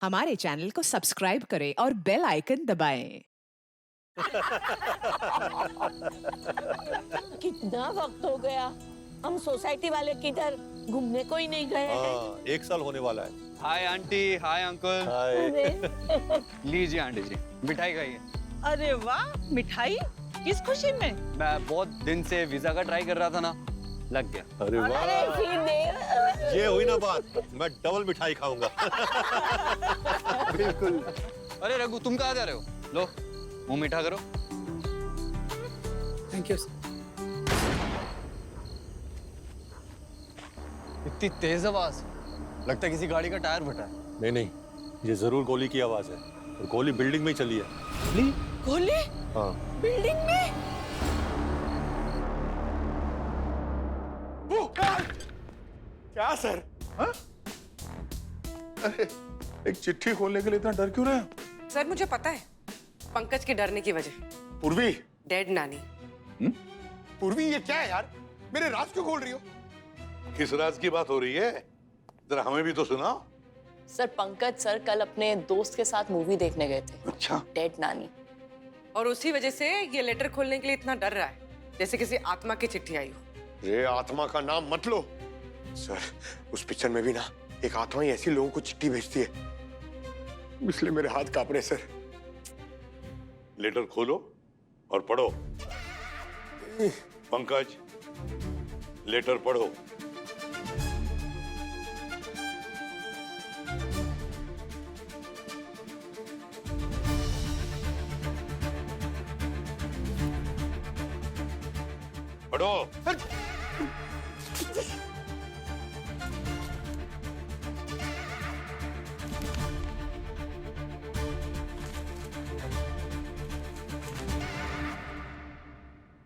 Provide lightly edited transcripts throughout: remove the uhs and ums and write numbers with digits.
हमारे चैनल को सब्सक्राइब करें और बेल आइकन दबाएं। कितना वक्त हो गया, हम सोसाइटी वाले किधर घूमने को ही नहीं गए हैं। हाँ, 1 साल होने वाला है। Hi aunty, hi uncle. Hi. अरे लीजिए आंटी जी, मिठाई खाइए। अरे वाह, मिठाई किस खुशी में? मैं बहुत दिन से वीजा का ट्राई कर रहा था ना, लग गया। अरे अरे वाह, फिर ये हुई ना बात। मैं डबल मिठाई खाऊंगा। बिल्कुल। अरे रघु, तुम कहाँ जा रहे हो? लो, मुंह मीठा करो। Thank you. इतनी तेज आवाज, लगता है किसी गाड़ी का टायर फटा है। नहीं नहीं, ये जरूर गोली की आवाज है। और गोली बिल्डिंग में ही चली है। गोली हाँ। बिल्डिंग में? क्या सर? हाँ? अरे एक चिट्ठी खोलने के लिए इतना डर क्यों रहे हैं? सर मुझे पता है, पंकज के डरने की वजह पूर्वी। डेड नानी। पूर्वी, ये क्या है यार? मेरे राज क्यों खोल रही हो? किस राज की बात हो रही है? जरा हमें भी तो सुनाओ। सर पंकज सर कल अपने दोस्त के साथ मूवी देखने गए थे, अच्छा। डेड नानी। और उसी वजह से ये लेटर खोलने के लिए इतना डर रहा है, जैसे किसी आत्मा की चिट्ठी आई हो। ये आत्मा का नाम मत लो सर। उस पिक्चर में भी ना एक आत्मा ही ऐसी लोगों को चिट्ठी भेजती है, इसलिए मेरे हाथ कांप रहे सर। लेटर खोलो और पढ़ो। पंकज, लेटर पढ़ो। पढ़ो।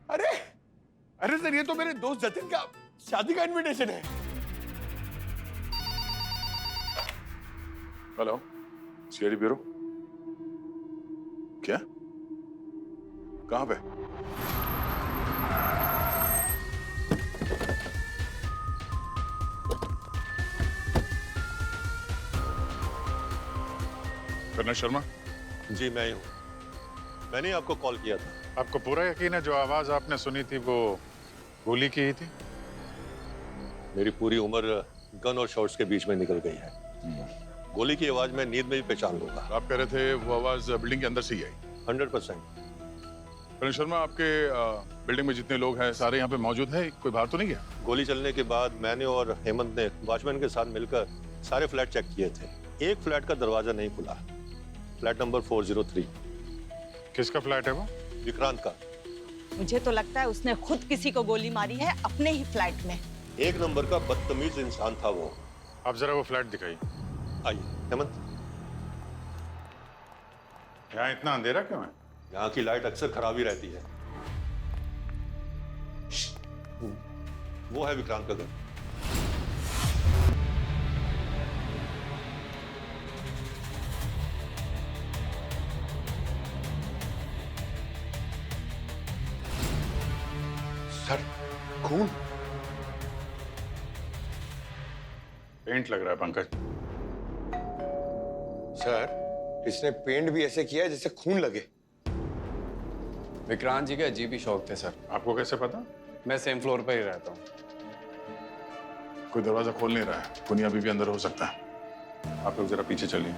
अरे अरे सर, ये तो मेरे दोस्त जतिन का शादी का इनविटेशन है। Hello, CID bureau. क्या? कहाँ पे? कर्नल शर्मा, जी मैं ही हूँ। मैंने आपको कॉल किया था। आपको पूरा यकीन है जो आवाज आपने सुनी थी वो गोली की ही थी? मेरी पूरी उम्र गन और शॉट्स के बीच में निकल गई है। गोली की आवाज मैं नींद में भी पहचान लूंगा। आप कह रहे थे वो आवाज बिल्डिंग के अंदर से ही आई। 100%। कर्नल शर्मा, आपके बिल्डिंग में जितने लोग हैं सारे यहाँ पे मौजूद है? कोई बाहर तो नहीं गया? गोली चलने के बाद मैंने और हेमंत ने वॉचमैन के साथ मिलकर सारे फ्लैट चेक किए थे। एक फ्लैट का दरवाजा नहीं खुला, फ्लैट नंबर 403। किसका फ्लैट है वो? विक्रांत का। मुझे तो लगता है उसने खुद किसी को गोली मारी है अपने ही फ्लैट में। 1 नंबर का बदतमीज इंसान था वो। आप जरा वो फ्लैट दिखाइए। आइए हेमंत। यहाँ इतना अंधेरा क्यों है? यहाँ की लाइट अक्सर खराब ही रहती है। वो है विक्रांत का घर। सर, खून। पेंट लग रहा है पंकज। सर, इसने पेंट भी ऐसे किया है जैसे खून लगे। विक्रांत जी के अजीब ही शौक थे सर। आपको कैसे पता? मैं सेम फ्लोर पर ही रहता हूँ। कोई दरवाजा खोल नहीं रहा है, कुनी अभी भी अंदर हो सकता है। आप लोग जरा पीछे चलिए,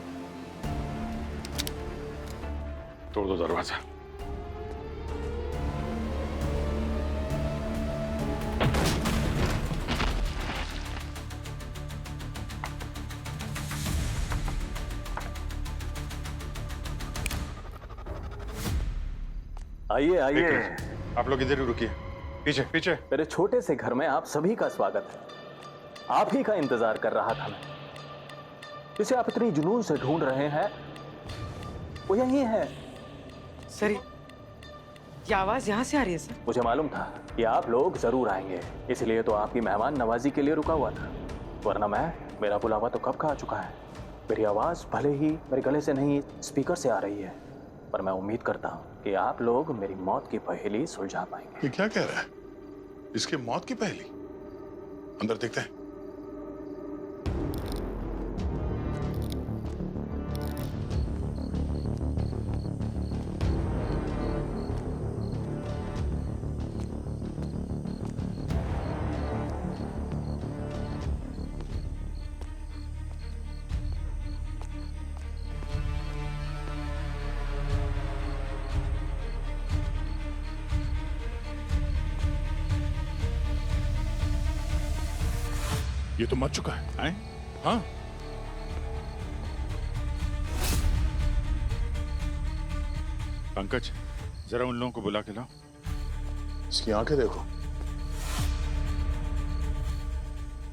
तोड़ दो दरवाजा। आइए आइए। आप लोग इधर ही रुकिए, पीछे पीछे। मेरे छोटे से घर में आप सभी का स्वागत है। आप ही का इंतजार कर रहा था मैं। जिसे आप इतनी जुनून से ढूंढ रहे हैं वो यही है। सर ये आवाज यहाँ से आ रही है सर। मुझे मालूम था कि आप लोग जरूर आएंगे, इसलिए तो आपकी मेहमान नवाजी के लिए रुका हुआ था। वरना मेरा बुलावा तो कब का आ चुका है। मेरी आवाज भले ही मेरे गले से नहीं स्पीकर से आ रही है, पर मैं उम्मीद करता हूँ कि आप लोग मेरी मौत की पहेली सुलझा पाएंगे। ये क्या कह रहा है? इसके मौत की पहेली? अंदर देखते हैं। ये तो मर चुका है? हाँ। पंकज, जरा उन लोगों को बुला के लाओ। इसकी आंखें देखो,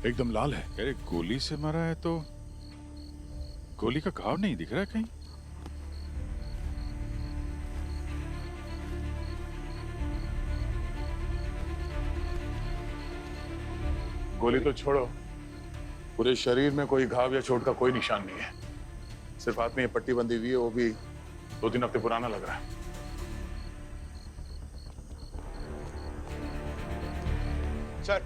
एकदम लाल है। अरे गोली से मरा है तो गोली का घाव नहीं दिख रहा है कहीं। गोली तो छोड़ो, पूरे शरीर में कोई घाव या चोट का कोई निशान नहीं है। सिर्फ हाथ में ये पट्टी बंधी हुई है, वो भी 2-3 हफ्ते पुराना लग रहा है। सर,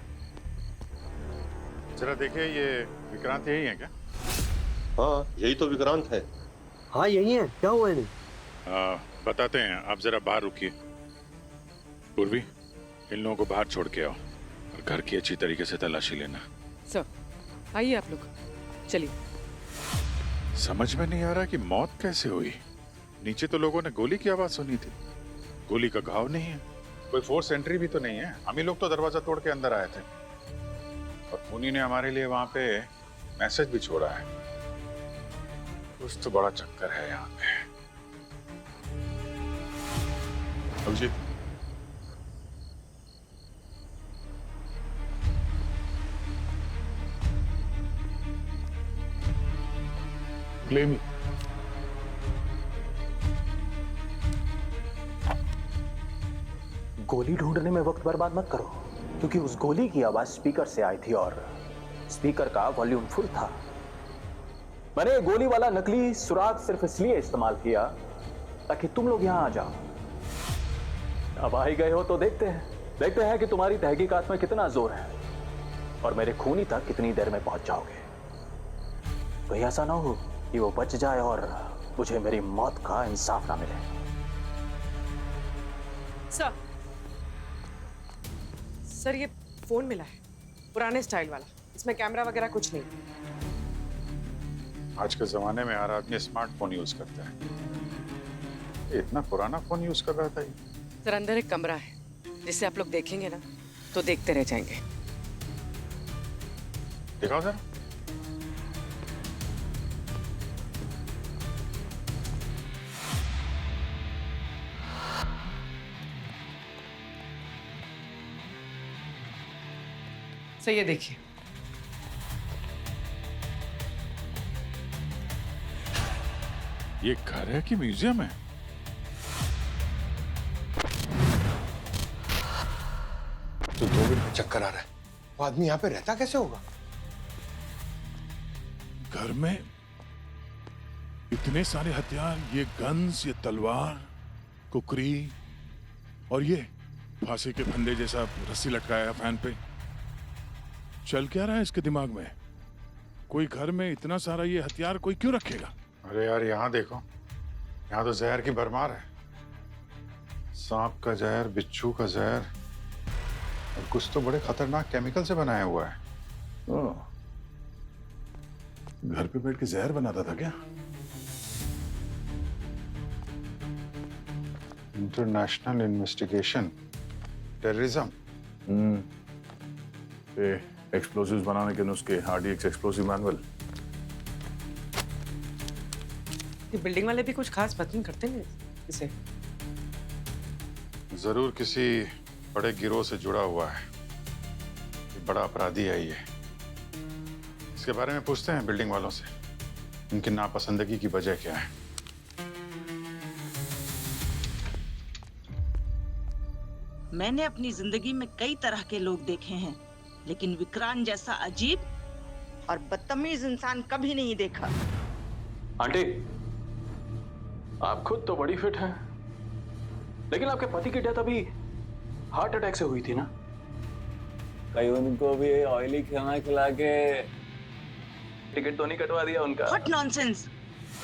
जरा देखिए, ये विक्रांत यही है क्या? हाँ, यही तो विक्रांत है। हाँ यही है, क्या हुआ इन्हें? बताते हैं, आप जरा बाहर रुकिए। पूर्वी, इन लोगों को बाहर छोड़ के आओ और घर की अच्छी तरीके से तलाशी लेना। सर आइए आप लोग, चलिए। समझ में नहीं आ रहा कि मौत कैसे हुई। नीचे तो लोगों ने गोली की आवाज सुनी थी, गोली का घाव नहीं है, कोई फोर्स एंट्री भी तो नहीं है। हम ही लोग तो दरवाजा तोड़ के अंदर आए थे और खूनी ने हमारे लिए वहां पे मैसेज भी छोड़ा है। कुछ तो बड़ा चक्कर है यहाँ पे। अभिजीत, क्लेमी, गोली ढूंढने में वक्त बर्बाद मत करो, क्योंकि उस गोली की आवाज स्पीकर से आई थी और स्पीकर का वॉल्यूम फुल था। मैंने गोली वाला नकली सुराग सिर्फ इसलिए इस्तेमाल किया ताकि तुम लोग यहां आ जाओ। अब आ ही गए हो तो देखते हैं कि तुम्हारी तहकीकात में कितना जोर है और मेरे खूनी तक कितनी देर में पहुंच जाओगे। कहीं ऐसा ना हो कि वो बच जाए और मुझे मेरी मौत का इंसाफ ना मिले। सर ये फोन मिला है, पुराने स्टाइल वाला, इसमें कैमरा वगैरह कुछ नहीं। आज के जमाने में हर आदमी स्मार्टफोन यूज करता है, इतना पुराना फोन यूज कर रहा था ये। सर अंदर एक कमरा है जिसे आप लोग देखेंगे ना तो देखते रह जाएंगे। दिखाओ सर। सर ये देखिए, ये घर है कि म्यूजियम है? तो 2 मिनट में चक्कर आ रहा है। वो आदमी यहाँ पे रहता कैसे होगा? घर में इतने सारे हथियार, ये गन्स, ये तलवार, कुकरी और ये फांसी के फंदे जैसा रस्सी लटकाया फैन पे। चल क्या रहा है इसके दिमाग में? कोई घर में इतना सारा ये हथियार कोई क्यों रखेगा? अरे यार, यहाँ देखो, यहाँ तो जहर की भरमार है। सांप का जहर, बिच्छू का जहर और कुछ तो बड़े खतरनाक केमिकल से बनाया हुआ है। घर पे बैठ के जहर बनाता था क्या? इंटरनेशनल इन्वेस्टिगेशन, टेररिज्म, एक्सप्लोसिव्स बनाने के नुस्खे, RDX एक्सप्लोसिव मैनुअल। ये बिल्डिंग वाले भी कुछ खास पसंद करते हैं इसे। जरूर किसी बड़े गिरोह से जुड़ा हुआ है, ये बड़ा अपराधी है ये। इसके बारे में पूछते हैं बिल्डिंग वालों से, उनकी नापसंदगी की वजह क्या है। मैंने अपनी जिंदगी में कई तरह के लोग देखे हैं, लेकिन विक्रांत जैसा अजीब और बदतमीज इंसान कभी नहीं देखा। आंटी, आप खुद तो बड़ी फिट हैं, लेकिन आपके पति की डेथ अभी हार्ट अटैक से हुई थी ना? कहीं उनको भी ऑयली खाना खिला के टिकट तो नहीं कटवा दिया उनका? What nonsense!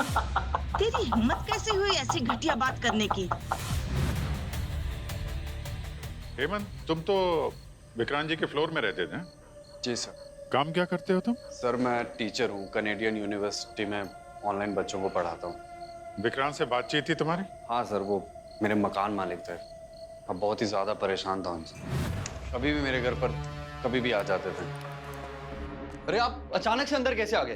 तेरी हिम्मत कैसे हुई ऐसी घटिया बात करने की? हेमंत, तुम तो विक्रांत जी के फ्लोर में रहते थे? जी सर। काम क्या करते हो तुम? सर मैं टीचर हूँ, कनेडियन यूनिवर्सिटी में ऑनलाइन बच्चों को पढ़ाता हूँ। विक्रांत से बातचीत थी तुम्हारी? हाँ सर, वो मेरे मकान मालिक थे। अब बहुत ही ज़्यादा परेशान था उनसे, कभी भी मेरे घर पर कभी भी आ जाते थे। अरे आप अचानक से अंदर कैसे आ गए?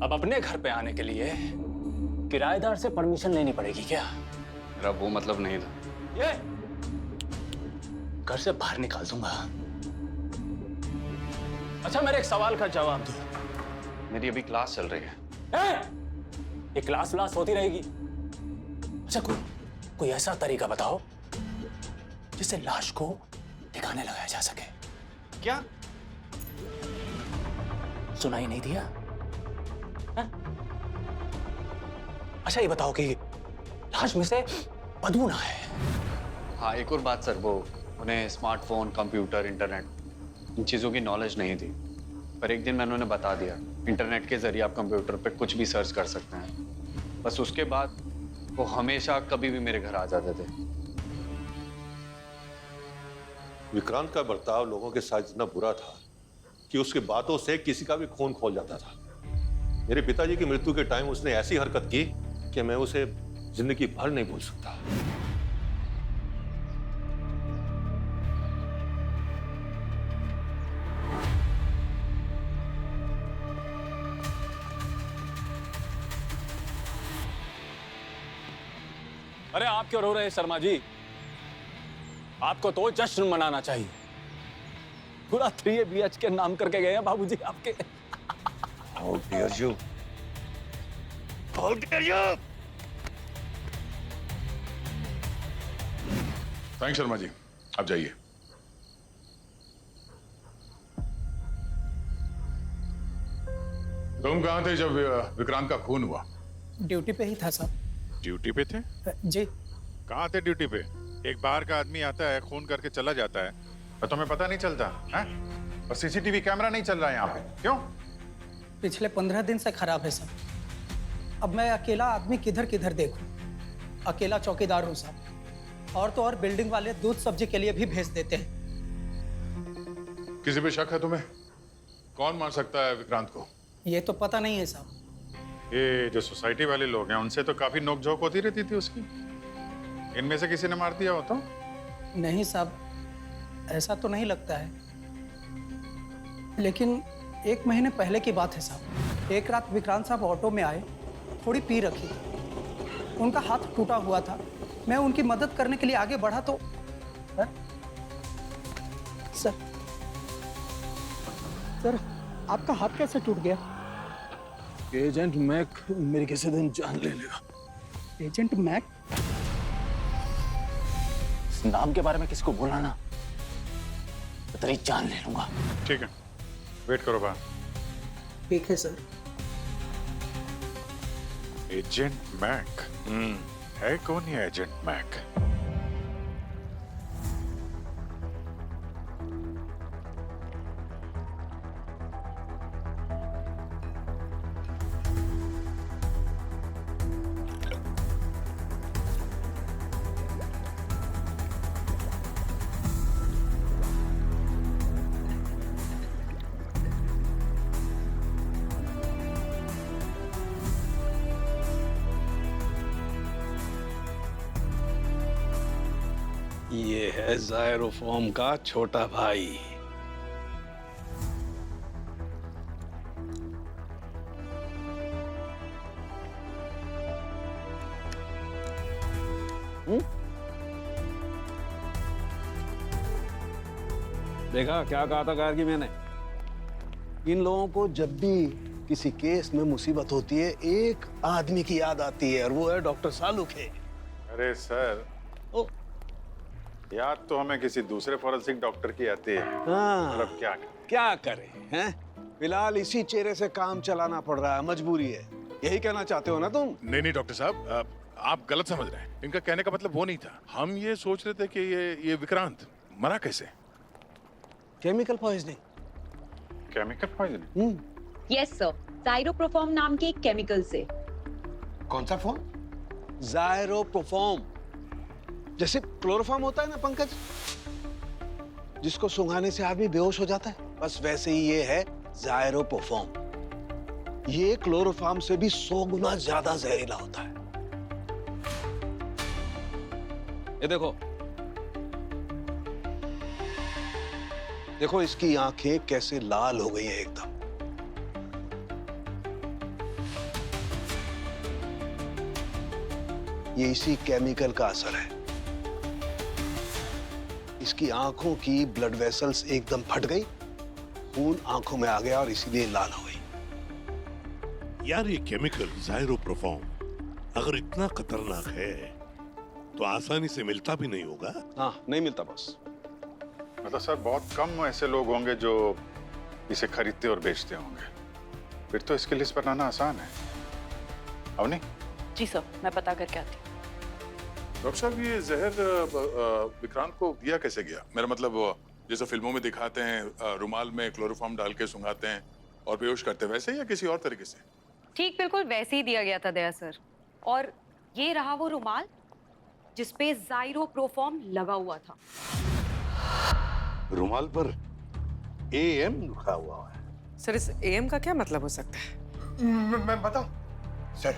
अब अपने घर पे आने के लिए किराएदार से परमिशन लेनी पड़ेगी क्या? मेरा वो मतलब नहीं था। ये घर से बाहर निकाल दूंगा। अच्छा, मेरे एक सवाल का जवाब दो। मेरी अभी क्लास चल रही है। ये क्लास व्लास होती रहेगी। अच्छा, कोई ऐसा तरीका बताओ जिससे लाश को ठिकाने लगाया जा सके। क्या? सुनाई नहीं दिया? अच्छा, ये बताओ कि लाश में से बदबू ना है। हाँ, एक और बात सर, वो उन्हें स्मार्टफोन, कंप्यूटर, इंटरनेट इन चीज़ों की नॉलेज नहीं थी। पर एक दिन मैंने उन्हें बता दिया, इंटरनेट के जरिए आप कंप्यूटर पे कुछ भी सर्च कर सकते हैं। बस उसके बाद वो हमेशा कभी भी मेरे घर आ जाते थे। विक्रांत का बर्ताव लोगों के साथ इतना बुरा था कि उसकी बातों से किसी का भी खून खोल जाता था। मेरे पिताजी की मृत्यु के टाइम उसने ऐसी हरकत की कि मैं उसे जिंदगी भर नहीं भूल सकता। अरे आप क्यों रो रहे हैं शर्मा जी? आपको तो जश्न मनाना चाहिए। पूरा 3 BHK नाम करके गए हैं बाबूजी आपके। How dare you? How dare you? Thank Sharma ji, आप जाइए। तुम कहाँ थे जब विक्रांत का खून हुआ? ड्यूटी पे ही था साहब। ड्यूटी पे थे? जी। कहाँ थे ड्यूटी पे? एक बाहर का आदमी आता है, खून करके चला जाता है, तो तुम्हें पता नहीं चलता है? और CCTV कैमरा नहीं चल रहा है यहाँ पे, क्यों? पिछले 15 दिन से खराब है साहब। अब मैं अकेला आदमी किधर किधर देखूं? अकेला चौकीदार हूं साहब। और तो और बिल्डिंग वाले दूध सब्जी के लिए भी भेज देते हैं। किसी पे शक है तुम्हें? कौन मार सकता है विक्रांत को? ये तो पता नहीं है साहब। ये जो सोसाइटी वाले लोग हैं, उनसे तो काफी नोकझोंक होती रहती थी उसकी। इनमें से किसी ने मार दिया हो तो? नहीं साहब, ऐसा तो नहीं लगता है। लेकिन 1 महीने पहले की बात है साहब। एक रात विक्रांत साहब ऑटो में आए, थोड़ी पी रखी थी। उनका हाथ टूटा हुआ था। मैं उनकी मदद करने के लिए आगे बढ़ा तो सर आपका हाथ कैसे टूट गया? एजेंट मैक मेरी किसी दिन जान ले लेगा। Agent Mac? इस नाम के बारे में किसी को बोला ना तो तेरी जान ले लूंगा। ठीक है, वेट करो बाहर। ठीक है सर। Agent Mac? है कौन ये एजेंट मैक? ये है जायरोफॉर्म का छोटा भाई। देखा क्या कहा था कार की मैंने? इन लोगों को जब भी किसी केस में मुसीबत होती है, एक आदमी की याद आती है और वो है डॉक्टर सालुखे। अरे सर, याद तो हमें किसी दूसरे फॉरेंसिक डॉक्टर की आती है। हाँ, मतलब क्या करें हैं? फिलहाल इसी चेहरे से काम चलाना पड़ रहा है, मजबूरी है। यही कहना चाहते हो ना तुम? नहीं डॉक्टर साहब, आप गलत समझ रहे हैं। इनका कहने का मतलब वो नहीं था। हम ये सोच रहे थे कि ये विक्रांत मरा कैसे? Chemical poisoning. Chemical poisoning? Yes sir, जायरोप्रोफॉर्म नाम के एक केमिकल से। कौन सा फॉर्म? जायरोप्रोफॉर्म। जैसे क्लोरोफॉर्म होता है ना पंकज, जिसको सुंघाने से आदमी बेहोश हो जाता है, बस वैसे ही ये है जायरोप्रोफॉर्म। ये क्लोरोफॉर्म से भी 100 गुना ज्यादा जहरीला होता है। ये देखो, देखो इसकी आंखें कैसे लाल हो गई हैं एकदम। ये इसी केमिकल का असर है। इसकी आंखों की ब्लड वेसल्स एकदम फट गई, खून आंखों में आ गया और इसीलिए लाल हो गई। यार ये केमिकल ज़ाइरोप्रोफॉर्म अगर इतना खतरनाक है तो आसानी से मिलता भी नहीं होगा। हाँ, नहीं मिलता बॉस। मतलब सर बहुत कम ऐसे लोग होंगे जो इसे खरीदते और बेचते होंगे, फिर तो इसकी लिस्ट बनाना आसान है। अवनी? जी सर, मैं पता करके आती हूँ। डॉक्टर साहब ये जहर विक्रांत को दिया कैसे गया? मेरा मतलब जैसे फिल्मों में दिखाते हैं रुमाल में क्लोरोफॉर्म डाल के सुंघाते हैं और बेहोश करते हैं, वैसे या किसी और तरीके से? ठीक बिल्कुल वैसे ही दिया गया था दया सर। और ये रहा वो रुमाल जिसपे ज़ाइरोप्रोफॉर्म लगा हुआ था। रुमाल पर AM लिखा हुआ है। सर इस AM का क्या मतलब हो सकता है? मैं बताऊं सर,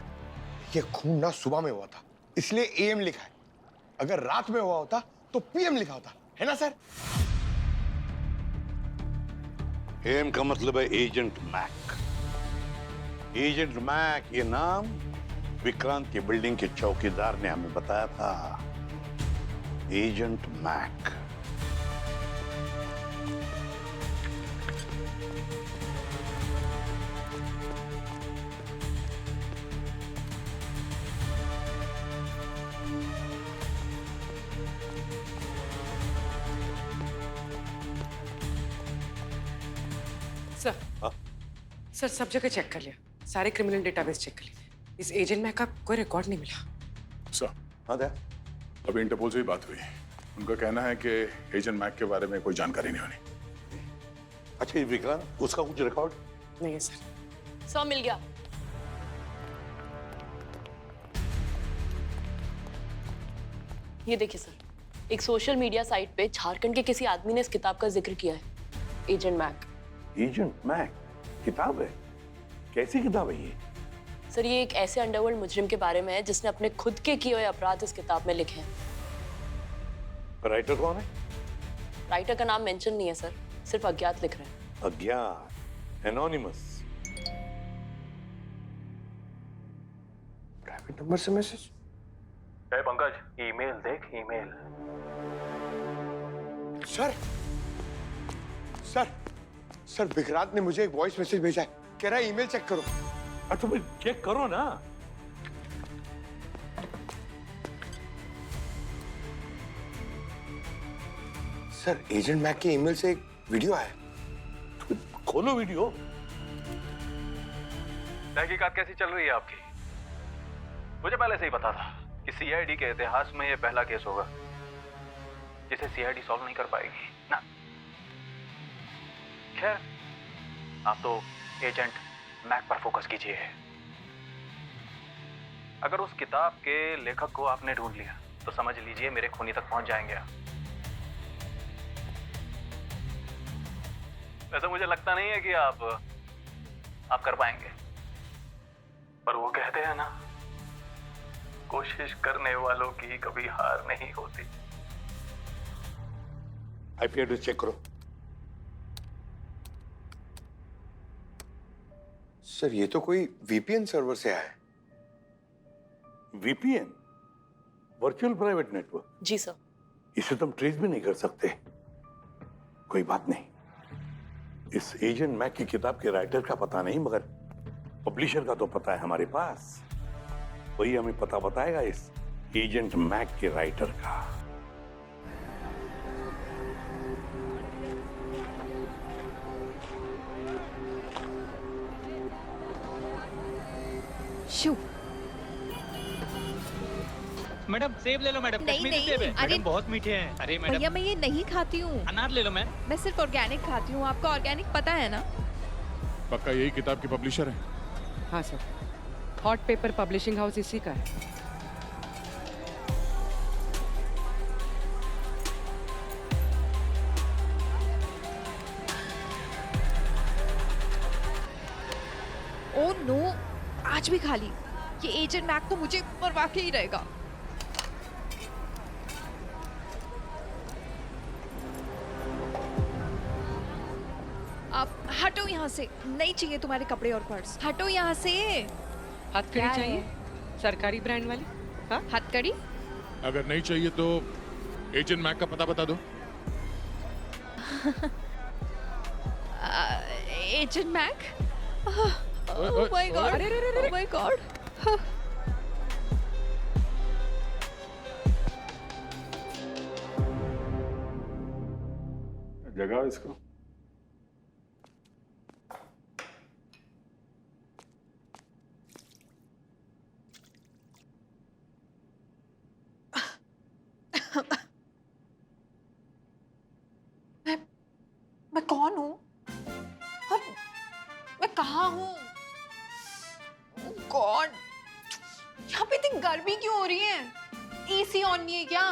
ये खून ना सुबह में हुआ था इसलिए AM लिखा है, अगर रात में हुआ होता तो PM लिखा होता, है ना सर? AM का मतलब है एजेंट मैक। एजेंट मैक ये नाम विक्रांत की बिल्डिंग के चौकीदार ने हमें बताया था। Agent Mac. सर सर सब जगह चेक कर लिया, सारे क्रिमिनल डेटाबेस चेक कर लिए, इस एजेंट में का कोई रिकॉर्ड नहीं मिला। सर हाँ दया, अभी इंटरपोल से ही बात हुई। उनका कहना है कि एजेंट मैक के बारे में कोई जानकारी नहीं होनी। अच्छा ये विक्रांत, उसका कुछ रिकॉर्ड नहीं है सर। सर मिल गया। ये देखिए सर, एक सोशल मीडिया साइट पे झारखंड के किसी आदमी ने इस किताब का जिक्र किया है, एजेंट मैक। एजेंट मैक किताब है? कैसी किताब है ये? सर ये एक ऐसे अंडरवर्ल्ड मुजरिम के बारे में है जिसने अपने खुद के किए हुए अपराध इस किताब में लिखे हैं। राइटर कौन है? राइटर का नाम मेंशन नहीं है सर, सिर्फ अज्ञात लिख रहे हैं। अज्ञात, एनोनिमस। प्राइवेट नंबर से मैसेज? पंकज, ईमेल देख, email. Sir sir sir Vikrant ने मुझे एक वॉइस मैसेज भेजा है, कह रहा है ईमेल चेक करो। अच्छा भाई चेक करो ना। सर एजेंट मैक के ईमेल से एक वीडियो आया। खोलो वीडियो। तहकीकात कैसी चल रही है आपकी? मुझे पहले से ही पता था कि CID के इतिहास में ये पहला केस होगा जिसे CID सॉल्व नहीं कर पाएगी ना। खैर, आप तो एजेंट मैक पर फोकस कीजिए। अगर उस किताब के लेखक को आपने ढूंढ लिया तो समझ लीजिए मेरे खूनी तक पहुंच जाएंगे आप। वैसे मुझे लगता नहीं है कि आप कर पाएंगे, पर वो कहते हैं ना, कोशिश करने वालों की कभी हार नहीं होती। IP एड्रेस चेक करो। सर ये तो कोई VPN सर्वर से आया है। VPN? Virtual private network? जी सर। इसे तुम ट्रेस भी नहीं कर सकते। कोई बात नहीं, इस एजेंट मैक की किताब के राइटर का पता नहीं, मगर पब्लिशर का तो पता है हमारे पास। वही हमें पता बताएगा इस एजेंट मैक के राइटर का। शू मैडम सेब ले लो मैडम। नहीं कश्मीरी नहीं, सेब है अरे मैडम, बहुत मीठे हैं। अरे मैडम भैया मैं ये नहीं खाती हूँ। अनार ले लो मैम। मैं सिर्फ ऑर्गेनिक खाती हूँ, आपको ऑर्गेनिक पता है ना। पक्का यही किताब के पब्लिशर है? हाँ sir, hot paper publishing house इसी का है। ओ नो, आज भी खाली। ये एजेंट मैक तो मुझे मरवा के ही रहेगा। हटो यहाँ से, नहीं चाहिए तुम्हारे कपड़े और पर्स, हटो यहाँ से। हथकड़ी चाहिए? सरकारी ब्रांड वाली? हाँ? हथकड़ी? अगर नहीं चाहिए तो एजेंट मैक का पता बता दो। Agent Mac? Oh my God, oh my God. जगाओ इसको। मैं कौन हूँ और मैं कहाँ हूँ? गॉड, यहाँ पे इतनी गर्मी क्यों हो रही है? एसी ऑन नहीं है क्या?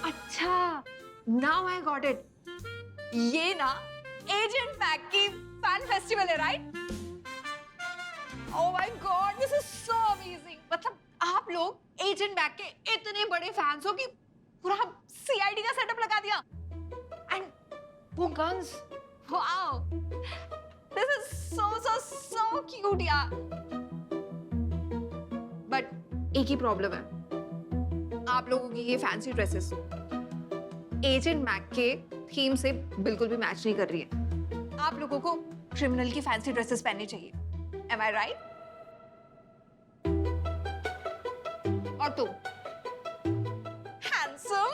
अच्छा, नाउ आई गॉट इट। ये ना एजेंट मैक की फैन फेस्टिवल है, right? Oh my God, this is so amazing. मतलब आप लोग एजेंट मैक के इतने बड़े फैंस हो कि पूरा सीआईडी का सेटअप लगा दिया। एंड वो guns, wow, this is so cute यार। बट एक ही प्रॉब्लम है, आप लोगों की ये फैंसी ड्रेसेस एजेंट मैक के थीम से बिल्कुल भी मैच नहीं कर रही है। आप लोगों को क्रिमिनल की फैंसी ड्रेसेस पहननी चाहिए। Am I right? और तुम हैंडसम?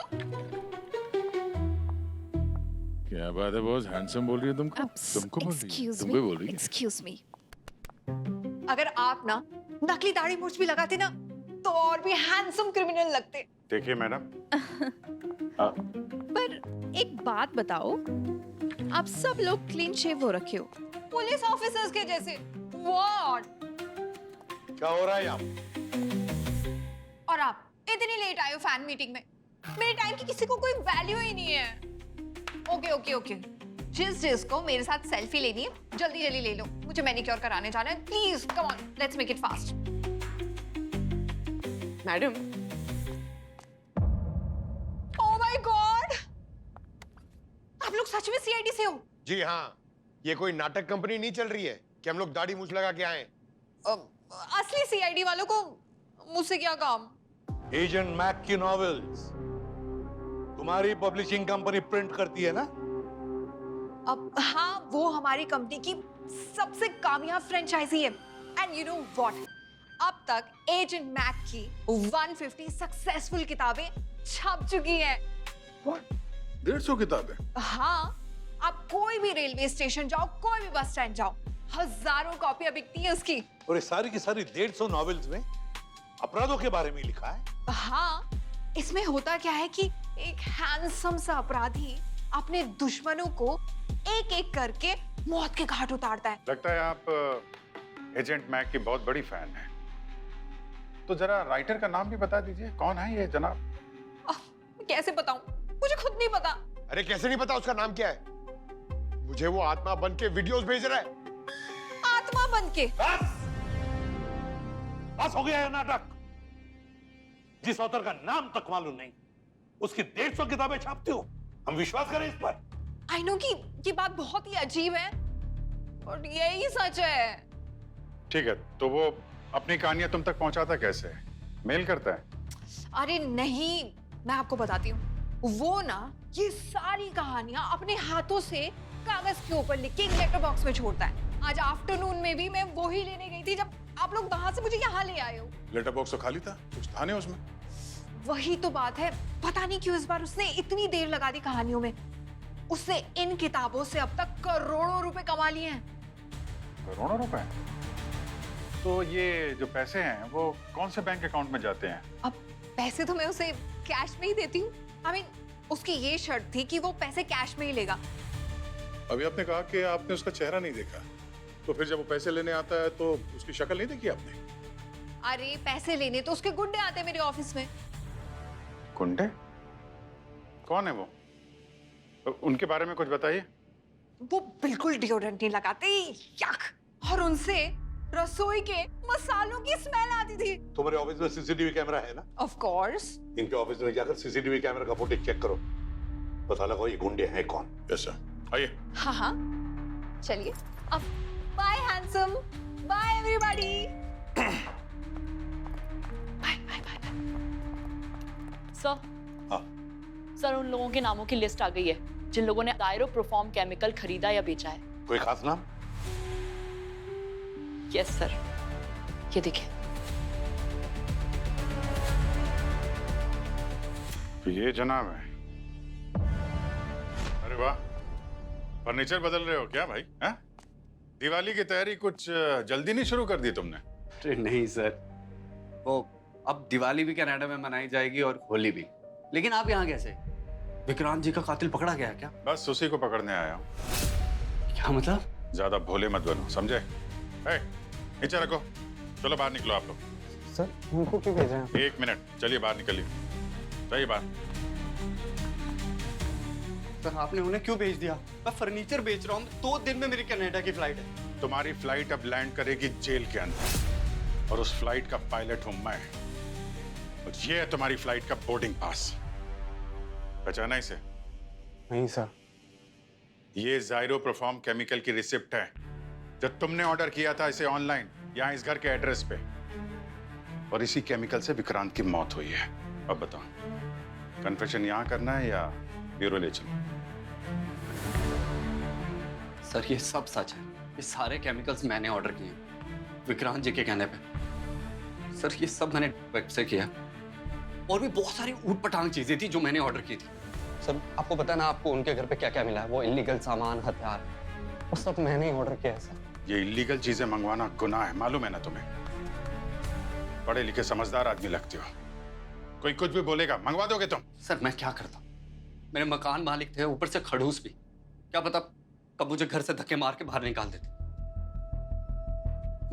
क्या बात है बॉस, हैंडसम बोल रही है तुमको? तुमको बोल रही है? तुमको बोल रही है? Excuse me. अगर आप ना नकली दाढ़ी मूंछ भी लगाते ना तो और भी हैंडसम क्रिमिनल लगते। देखिए मैडम, पर एक बात बताओ, आप सब लोग क्लीन शेव हो रखे हो, पुलिस ऑफिसर्स के जैसे। What? क्या हो रहा है यहाँ? और आप इतनी लेट आए हो फैन मीटिंग में। मेरे टाइम की किसी को कोई वैल्यू ही नहीं है। ओके, जिसको मेरे साथ सेल्फी लेनी है जल्दी ले लो। मुझे मैनिक्योर कराने जाना है। Please come on, let's make it fast. Madam, oh my God, आप लोग सच में सीआईडी से हो? जी हाँ, ये कोई नाटक कंपनी नहीं चल रही है कि हम लोग दाढ़ी मूछ लगा के आए। असली सीआईडी वालों को मुझसे क्या काम? एजेंट मैक की नॉवेल्स तुम्हारी पब्लिशिंग कंपनी प्रिंट करती है ना? अब हाँ, वो हमारी कंपनी की सबसे कामयाब फ्रेंचाइजी है। एंड यू नो व्हाट, अब तक एजेंट मैक की 150 सक्सेसफुल किताबें छप चुकी हैं। 150 किताबें? हाँ, आप कोई भी रेलवे स्टेशन जाओ, कोई भी बस स्टैंड जाओ, हजारों कॉपियां बिकती है उसकी। और ये सारी की सारी 150 नॉवेल्स में अपराधों के बारे में लिखा है? हाँ, इसमें होता क्या है कि एक हैंडसम सा अपराधी अपने दुश्मनों को एक एक करके मौत के घाट उतारता है। लगता है आप एजेंट मैक की बहुत बड़ी फैन है। तो जरा राइटर का नाम भी बता दीजिए, कौन है ये जनाब? कैसे बताऊं, मुझे खुद नहीं पता। अरे कैसे नहीं पता उसका नाम क्या है? मुझे वो आत्मा बन के वीडियोस भेज रहा है। आत्मा बन के? बस हो गया है नाटक। जिस ऑथर का नाम तक मालूम नहीं, उसकी 150 किताबें छापते हो, हम विश्वास करें इस पर? आई नो कि ये बात बहुत ही अजीब है और यही सच है। ठीक है, तो वो अपनी कहानियां तुम तक पहुंचाता कैसे है? मेल करता है? अरे नहीं, मैं आपको बताती हूँ। वो ना ये सारी कहानियां अपने हाथों से कागज के ऊपर लिख के एक लेटर बॉक्स में छोड़ता है। आज आफ्टरनून में भी मैं वो ही लेने गई थी जब आप लोग वहां से मुझे यहाँ ले आए हो। लेटर बॉक्स तो खाली था, कुछ था नहीं उसमें। वही तो बात है, पता नहीं क्यों इस बार उसने इतनी देर लगा दी कहानियों में। उसने इन किताबों से अब तक करोड़ों रुपए कमा लिए हैं। करोड़ों रुपए? तो ये जो पैसे हैं वो कौन से बैंक अकाउंट में जाते हैं? अब पैसे तो मैं उसे कैश में ही देती हूँ। I mean, उसकी ये शर्त थी कि वो पैसे कैश में ही लेगा। अभी आपने कहा कि आपने उसका चेहरा नहीं देखा, तो फिर जब वो पैसे लेने आता है तो उसकी शक्ल नहीं देखी आपने? अरे पैसे लेने तो उसके गुंडे आते हैं मेरे ऑफिस में। गुंडे? कौन है वो? उनके बारे में कुछ बताइए। वो बिल्कुल डिओड्रेंट नहीं लगाते, यक। और उनसे रसोई के मसालों की स्मेल आती थी। तुम्हारे ऑफिस में सीसीटीवी कैमरा है ना? Of course. इनके ऑफिस में जाकर सीसीटीवी कैमरा का फुटेज चेक करो, पता लगाओ ये गुंडे हैं कौन। यस आइए। हाँ हाँ, चलिए अब। Bye handsome, bye everybody. Bye bye bye. Sir, sir उन लोगों के नामों की लिस्ट आ गई है जिन लोगों ने दायरो प्रोफॉर्म केमिकल खरीदा या बेचा है। कोई खास नाम? यस सर, ये देखिए। तो ये जनाब है। अरे वाह, फर्नीचर बदल रहे हो क्या भाई? हैं? दिवाली की तैयारी कुछ जल्दी नहीं शुरू कर दी तुमने? अरे नहीं सर, वो अब दिवाली भी कनाडा में मनाई जाएगी और होली भी। लेकिन आप यहाँ कैसे? विक्रांत जी का कातिल पकड़ा गया है क्या? बस उसी को पकड़ने आया हूँ। क्या मतलब? ज्यादा भोले मत बनो, समझे? नीचे रखो, चलो बाहर निकलो आप लोग। सर उनको क्यों भेजा है? 1 मिनट, चलिए बाहर निकलिए, जाइए बाहर। सर आपने उन्हें क्यों भेज दिया? मैं फर्नीचर बेच रहा हूँ, 2 दिन में मेरी कनाडा की फ्लाइट है। तुम्हारी फ्लाइट अब लैंड करेगी जेल के अंदर और उस फ्लाइट का पायलट हूं मैं। और ये है तुम्हारी फ्लाइट का बोर्डिंग पास, पहचाना इसे? नहीं सर। ये जायरो परफॉर्म केमिकल की रिसिप्ट है जो तुमने ऑर्डर किया था इसे ऑनलाइन यहाँ इस घर के एड्रेस पे, और इसी केमिकल से विक्रांत की मौत हुई है। अब बताओ, कन्फेशन यहाँ करना है या ब्यूरो ले चलो? सर ये सब सच है, ये सारे केमिकल्स मैंने ऑर्डर किए हैं विक्रांत जी के कहने पे। सर ये सब मैंने वेब से किया, और भी बहुत सारी ऊट-पटांग चीजें थी जो मैंने ऑर्डर की थी। सर आपको पता ना आपको उनके घर पे क्या क्या मिला है? वो इलीगल सामान, हथियार, वो सब मैंने ही ऑर्डर किया है सर। ये इलीगल चीजें मंगवाना गुनाह है, मालूम है ना तुम्हें? पढ़े लिखे समझदार आदमी लगते हो, कोई कुछ भी बोलेगा मंगवा दोगे तुम? सर मैं क्या करता, मेरे मकान मालिक थे, ऊपर से खड़ूस भी, क्या पता कब मुझे घर से धक्के मार के बाहर निकाल देते।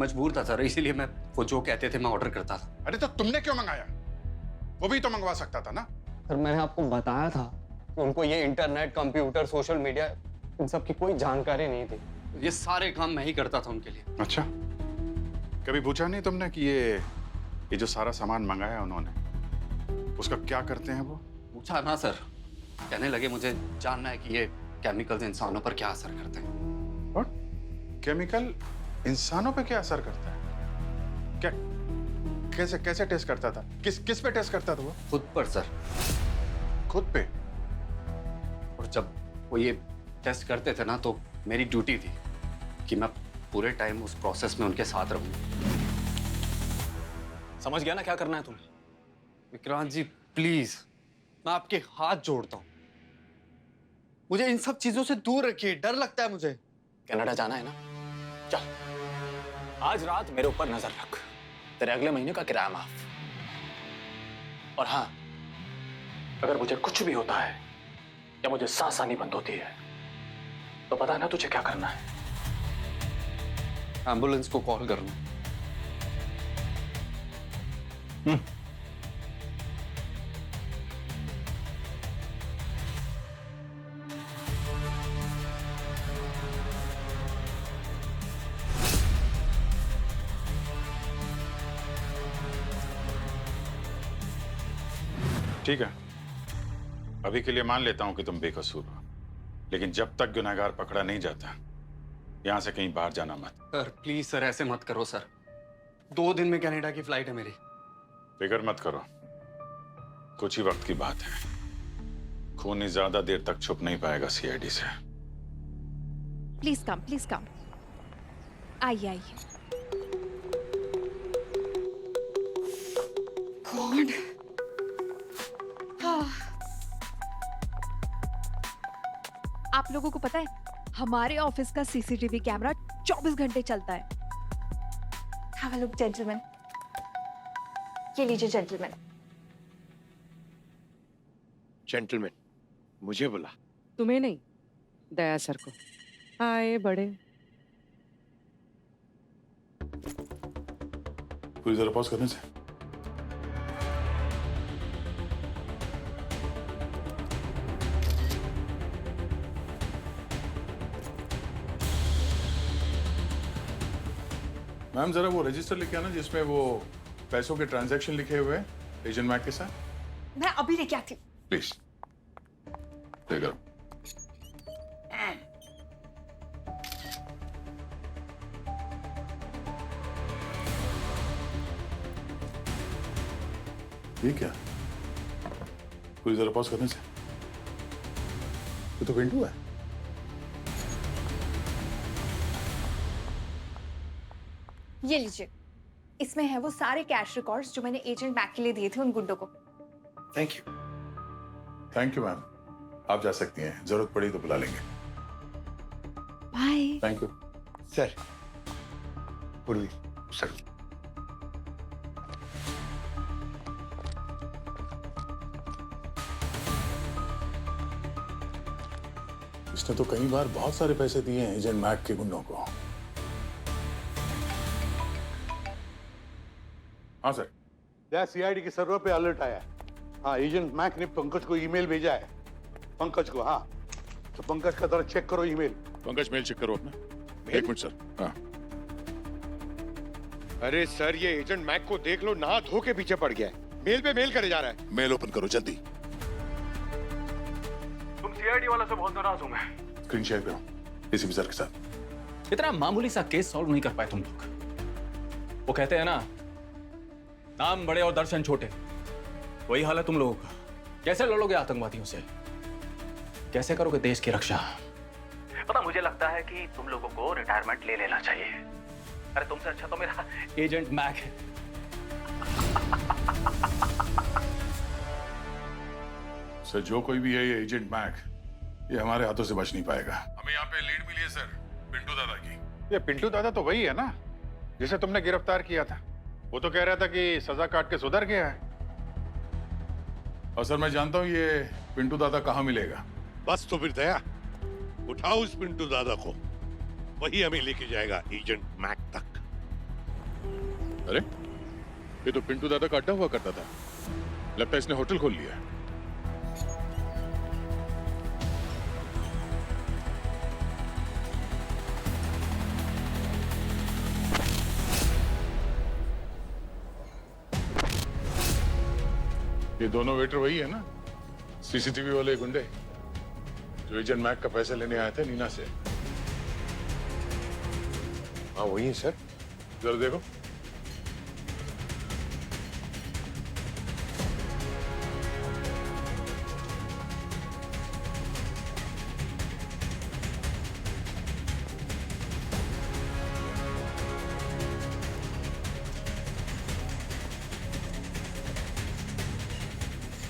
मजबूर था सर, इसीलिए मैं वो जो कहते थे मैं ऑर्डर करता था। अरे तो तुमने क्यों मंगाया? वो भी तो मंगवा सकता था ना? सर मैंने आपको बताया था कि उनको ये इंटरनेट, कंप्यूटर, सोशल मीडिया, इन सब की कोई जानकारी नहीं थी। ये सारे काम मैं ही करता था उनके लिए। अच्छा, कभी पूछा नहीं तुमने कि ये जो सारा सामान मंगाया उन्होंने, उसका क्या करते हैं वो? पूछा ना सर, कहने लगे मुझे जानना है कि ये केमिकल्स इंसानों पर क्या असर करते हैं। और केमिकल इंसानों पे क्या असर करता है? क्या, कैसे कैसे टेस्ट करता था? किस पे टेस्ट करता था वो? खुद पर सर। खुद पे? और जब वो ये टेस्ट करते थे ना तो मेरी ड्यूटी थी कि मैं पूरे टाइम उस प्रोसेस में उनके साथ रहूं। समझ गया ना क्या करना है तुम्हें? विक्रांत जी प्लीज, मैं आपके हाथ जोड़ता हूं, मुझे इन सब चीजों से दूर रखिए, डर लगता है मुझे। कनाडा जाना है ना? चल आज रात मेरे ऊपर नजर रख, तेरे अगले महीने का किराया माफ। और हाँ, अगर मुझे कुछ भी होता है या मुझे सांस आनी बंद होती है तो पता है ना तुझे क्या करना है? एम्बुलेंस को कॉल करना। ठीक है, अभी के लिए मान लेता हूं कि तुम बेकसूर हो, लेकिन जब तक गुनहगार पकड़ा नहीं जाता यहां से कहीं बाहर जाना मत। सर प्लीज सर, ऐसे मत करो सर, 2 दिन में कनाडा की फ्लाइट है मेरी। फिक्र मत करो, कुछ ही वक्त की बात है। खून ज्यादा देर तक छुप नहीं पाएगा सीआईडी से। Please come. आइए। गॉड। आप लोगों को पता है हमारे ऑफिस का सीसीटीवी कैमरा 24 घंटे चलता है। हैव अ लुक जेंटलमैन, ये लीजिए जेंटलमैन। जेंटलमैन मुझे बुला? तुम्हें नहीं, दया सर को। आए बड़े। कोई जरा पॉज करने से। मैम जरा वो रजिस्टर लिखे आना जिसमें वो पैसों के ट्रांजैक्शन लिखे हुए हैं एजेंट मैक के साथ। मैं अभी लेके आती हूँ। प्लीज देखो। ये क्या? पूरी जरा पॉज करने से ये तो पिंटू है। ये लीजिए, इसमें है वो सारे कैश रिकॉर्ड्स जो मैंने एजेंट मैक के लिए दिए थे उन गुंडों को। Thank you. Thank you ma'am, आप जा सकती हैं, जरूरत पड़ी तो बुला लेंगे। बाय। Thank you sir. पूर्वी सर। इसने तो कई बार बहुत सारे पैसे दिए हैं एजेंट मैक के गुंडों को। हाँ सर। क्या सीआईडी के सर्वर पे अलर्ट आया है? हाँ, एजेंट मैक ने पंकज को ईमेल भेजा है। पंकज को, हाँ, तो पंकज का जरा चेक करो ईमेल। पंकज मेल चेक करो अपना। एक मिनट सर। हाँ। अरे सर, ये एजेंट मैक को देख लो, नहा धो के पीछे पड़ गया है, मेल पे मेल करे जा रहा है। मेल ओपन करो जल्दी। तुम सीआईडी वाला से बहुत नाराज हूं मैं। स्क्रीन शेयर करो एसीपी सर के साथ। इतना मामूली सा केस सॉल्व नहीं कर पाए तुम लोग। वो कहते हैं ना, नाम बड़े और दर्शन छोटे। वही हाल है तुम लोगों का। कैसे लड़ोगे आतंकवादियों से? कैसे करोगे देश की रक्षा? पता, मुझे लगता है कि तुम लोगों को रिटायरमेंट ले लेना चाहिए। अरे तुमसे अच्छा तो मेरा एजेंट मैक है। सर, जो कोई भी है ये एजेंट मैक, ये हमारे हाथों से बच नहीं पाएगा। हमें यहाँ पे लीड मिली है सर, पिंटू दादा की। ये पिंटू दादा तो वही है ना जिसे तुमने गिरफ्तार किया था। वो तो कह रहा था कि सजा काट के सुधर गया है। और सर मैं जानता हूँ ये पिंटू दादा कहाँ मिलेगा। बस तो फिर दया, उठाओ उस पिंटू दादा को, वही हमें लेके जाएगा एजेंट मैक तक। अरे ये तो पिंटू दादा का अड्डा हुआ करता था, लगता है इसने होटल खोल लिया है। ये दोनों वेटर वही है ना, सीसीटीवी वाले गुंडे जो एजेंट मैक का पैसा लेने आए थे नीना से। हाँ वही है सर। जरा देखो।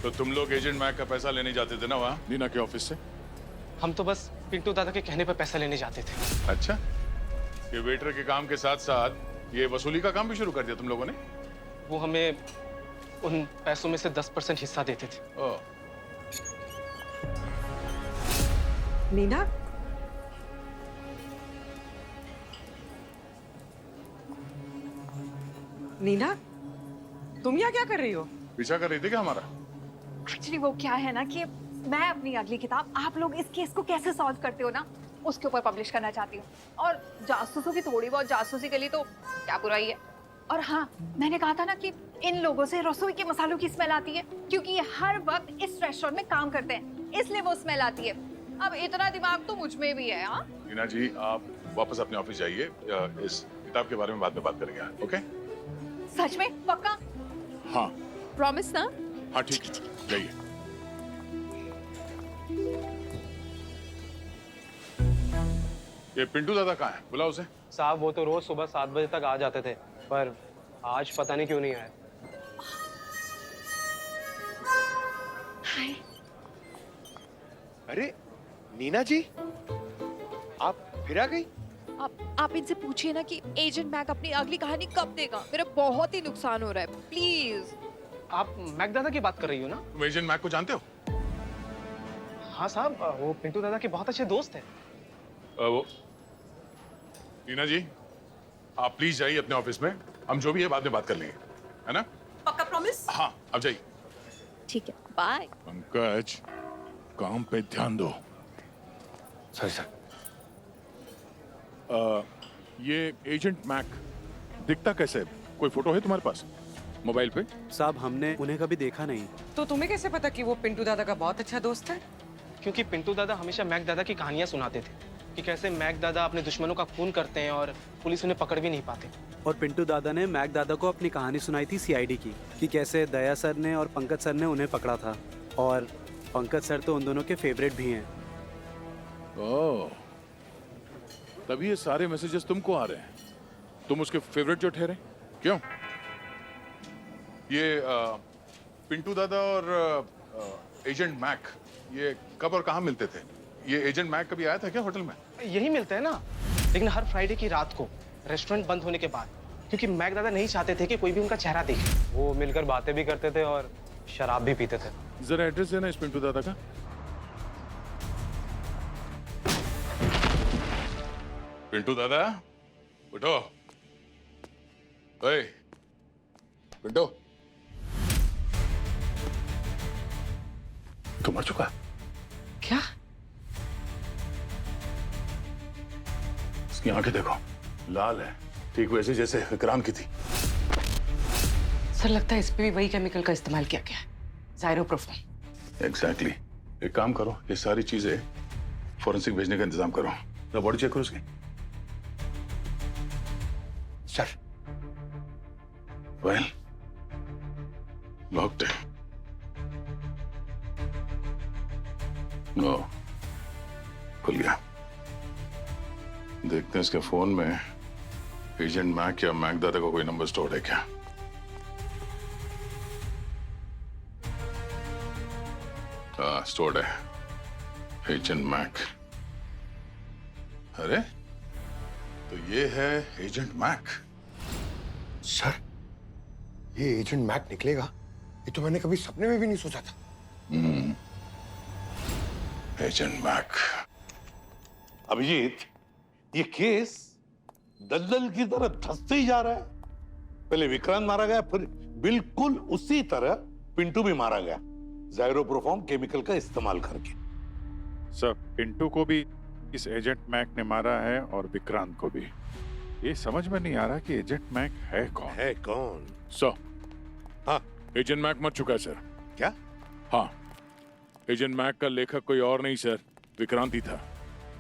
तो तुम लोग एजेंट मैक का पैसा लेने जाते थे ना वहाँ नीना के ऑफिस से? हम तो बस पिंटू दादा के कहने पर पैसा लेने जाते थे। अच्छा, ये वेटर के काम के साथ साथ ये वसूली का काम भी शुरू कर दिया तुम लोगों ने? वो हमें उन पैसों में से 10% हिस्सा देते थे। ओह। नीना, नीना, तुम यहाँ क्या कर रही हो? पीछा कर रही थी क्या हमारा? एक्चुअली वो क्या है ना कि मैं अपनी अगली किताब आप लोग इस केस को कैसे सॉल्व करते हो ना उसके ऊपर पब्लिश करना चाहती हूँ। और जासूसों की थोड़ी बहुत जासूसी के लिए तो क्या बुराई है। और हाँ, मैंने कहा था ना कि इन लोगों से रसोई के मसालों की स्मेल आती है क्योंकि ये हर वक्त इस रेस्टोरेंट में काम करते हैं, इसलिए वो स्मेल आती है। अब इतना दिमाग तो मुझ में भी है। हाँ नीना जी, आप वापस अपने ऑफिस जाइए, इस किताब के बारे में बाद में बात करेंगे। ओके? सच में? पक्का? हाँ। प्रॉमिस ना? हाँ ठीक है, जाइए। ये पिंटू दादा कहाँ है? बुलाओ उसे। साहब वो तो रोज सुबह 7 बजे तक आ जाते थे, पर आज पता नहीं क्यों नहीं आए। हाय। अरे नीना जी, आप फिर आ गई? आप इनसे पूछिए ना कि एजेंट मैक अपनी अगली कहानी कब देगा। मेरा बहुत ही नुकसान हो रहा है, प्लीज। आप मैक दादा की बात कर रही हो ना? तुम एजेंट मैक को जानते हो? हाँ साहब, वो पिंटू दादा के बहुत अच्छे दोस्त हैं। वो नीना जी, आप प्लीज जाइए अपने ऑफिस में, हम जो भी है बाद में बात कर लेंगे, है ना? पक्का प्रॉमिस? हाँ, अब जाइए। ठीक है, बाय। पंकज, काम पे ध्यान दो। सर। ये एजेंट मैक दिखता कैसे है? कोई फोटो है तुम्हारे पास मोबाइल पे? साहब हमने उन्हें कभी देखा नहीं। तो तुम्हें कैसे पता कि वो पिंटू दादा का बहुत अच्छा दोस्त है? क्योंकि पिंटू दादा हमेशा मैक दादा की कहानियां सुनाते थे कि कैसे मैक दादा अपने दुश्मनों का खून करते हैं और पुलिस उन्हें पकड़ भी नहीं पाते। और पिंटू दादा ने मैक दादा को अपनी कहानी सुनाई थी सीआईडी की, कि कैसे दया सर ने और पंकज सर ने उन्हें पकड़ा था, और पंकज सर तो उन दोनों के फेवरेट भी हैं। ओह, तभी ये सारे मैसेजेस तुमको आ रहे हैं। तुम उसके फेवरेट जो ठहरे, क्यों? ये पिंटू दादा और एजेंट मैक ये कब और कहाँ मिलते थे? ये एजेंट मैक कभी आया था क्या होटल में? यही मिलते हैं ना, लेकिन हर फ्राइडे की रात को रेस्टोरेंट बंद होने के बाद, क्योंकि मैक दादा नहीं चाहते थे कि कोई भी उनका चेहरा देखे। वो मिलकर बातें भी करते थे और शराब भी पीते थे। जरा एड्रेस देना इस पिंटू दादा का। पिंटू दादा उठो। ओए पिंटू, तू मर चुका। क्या? इसकी आंखें देखो, लाल है, ठीक वैसे जैसे विक्रांत की थी। सर लगता है इस पे भी वही केमिकल का इस्तेमाल किया गया है, जाइरोप्रोफॉर्म। एग्जैक्टली। एक काम करो, ये सारी चीजें फॉरेंसिक भेजने का इंतजाम करो। तो बॉडी चेक करो उसकी। सर। वेल, लॉक्ड है। नो, खुल गया। देखते हैं इसके फोन में एजेंट मैक या मैक दादा का कोई नंबर स्टोर है क्या। हाँ, स्टोर्ड है, एजेंट मैक। अरे तो ये है एजेंट मैक। सर, ये एजेंट मैक निकलेगा, ये तो मैंने कभी सपने में भी नहीं सोचा था। Agent Mac. अभिजीत, ये केस दलदल की तरह धंसते ही जा रहा है। पहले विक्रांत मारा गया, फिर बिल्कुल उसी तरह पिंटू भी मारा गया, जाइरोप्रोफॉर्म केमिकल का इस्तेमाल करके। सर, पिंटू को भी इस एजेंट मैक ने मारा है और विक्रांत को भी। ये समझ में नहीं आ रहा कि एजेंट मैक है कौन। है कौन? सर, हाँ, एजेंट मैक मर चुका है सर। क्या? हाँ, एजेंट मैक का लेखक कोई और नहीं सर, विक्रांत ही था।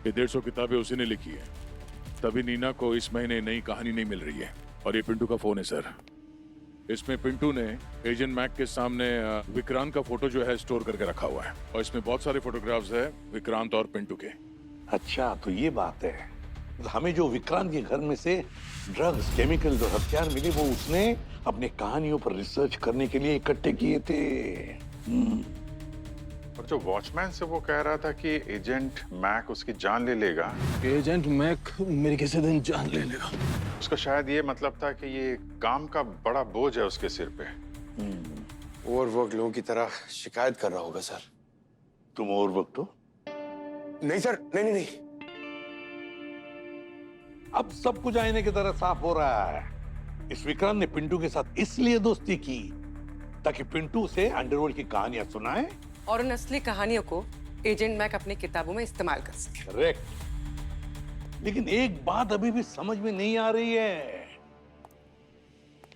ये 150 किताबें उसी ने लिखी है। तभी नीना को इस महीने नई कहानी नहीं मिल रही है। और ये पिंटू का फोन है सर। इसमें पिंटू ने एजेंट मैक के सामने विक्रांत का फोटो जो है स्टोर करके रखा हुआ है, और इसमें बहुत सारे फोटोग्राफ्स है विक्रांत और पिंटू के। अच्छा, तो ये बात है। हमें जो विक्रांत के घर में से ड्रग्स, केमिकल, जो हथियार मिले, वो उसने अपने कहानियों पर रिसर्च करने के लिए इकट्ठे किए थे। और जो वॉचमैन से वो कह रहा था कि एजेंट मैक उसकी जान ले लेगा। एजेंट मैक मेरी किसी दिन जान ले लेगा। उसका शायद ये मतलब था कि ये काम का बड़ा बोझ है उसके सिर पे। ओवरवर्क लोगों की तरह शिकायत कर रहा होगा सर। तुम ओवरवर्क तो? नहीं सर, नहीं नहीं नहीं। अब सब कुछ आईने की तरह साफ हो रहा है। इस विक्रांत ने पिंटू के साथ इसलिए दोस्ती की ताकि पिंटू से अंडरवर्ल्ड की कहानियां सुनाए और उन असली कहानियों को एजेंट मैक अपनी किताबों में इस्तेमाल कर सके। करेक्ट। लेकिन एक बात अभी भी समझ में नहीं आ रही है,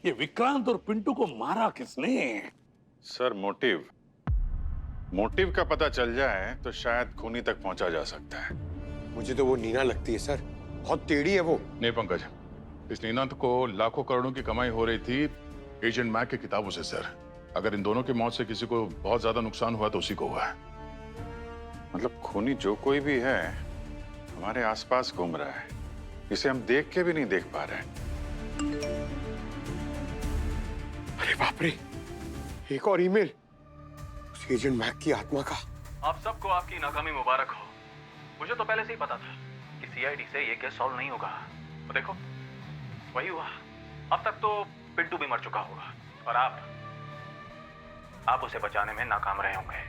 ये विक्रांत और पिंटू को मारा किसने? सर, मोटिव का पता चल जाए तो शायद खूनी तक पहुंचा जा सकता है। मुझे तो वो नीना लगती है सर, बहुत टेढ़ी है वो। नहीं पंकज, इस नीना को लाखों करोड़ों की कमाई हो रही थी एजेंट मैक की किताबों से सर। अगर इन दोनों की मौत से किसी को बहुत ज्यादा नुकसान हुआ तो उसी को हुआ है। मतलब खूनी जो कोई भी है हमारे आसपास घूम रहा है, इसे हम देख के भी नहीं देख पा रहे हैं। अरे बाप रे, एक और ईमेल उस एजेंट मैक की आत्मा का। आप सबको आपकी नाकामी मुबारक हो। मुझे तो पहले से ही पता था कि सीआईडी से ये केस सॉल्व नहीं होगा। तो देखो, वही हुआ। अब तक तो पिंटू भी मर चुका होगा और आप उसे बचाने में नाकाम रहे होंगे।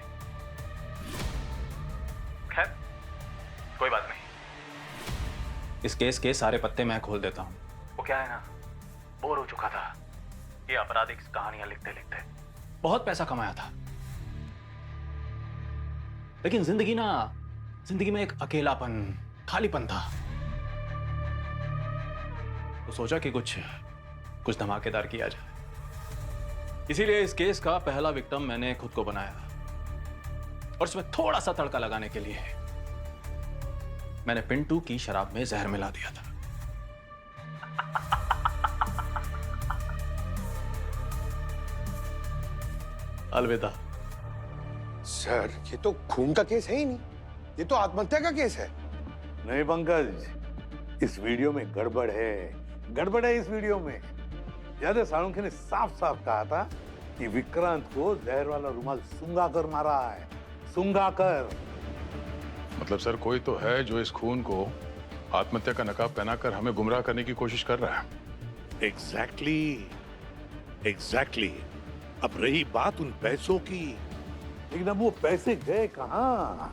खैर, कोई बात नहीं। इस केस के सारे पत्ते मैं खोल देता हूँ। वो क्या है ना, बोर हो चुका था ये आपराधिक कहानियां लिखते लिखते। बहुत पैसा कमाया था, लेकिन जिंदगी में एक अकेलापन, खालीपन था। तो सोचा कि कुछ कुछ धमाकेदार किया जाए। इसीलिए इस केस का पहला विक्टिम मैंने खुद को बनाया, और इसमें थोड़ा सा तड़का लगाने के लिए मैंने पिंटू की शराब में जहर मिला दिया था। अलविदा। सर, ये तो खून का केस है ही नहीं, ये तो आत्महत्या का केस है। नहीं पंकज, इस वीडियो में गड़बड़ है, गड़बड़ है इस वीडियो में। याद है सालुंखे ने साफ साफ कहा था कि विक्रांत को जहर वाला रुमाल सूंघा कर मारा है, सूंघा कर। मतलब सर कोई तो है जो इस खून को आत्महत्या का नकाब पहनाकर हमें गुमराह करने की कोशिश कर रहा है। एग्जैक्टली। अब रही बात उन पैसों की, लेकिन अब वो पैसे गए कहाँ?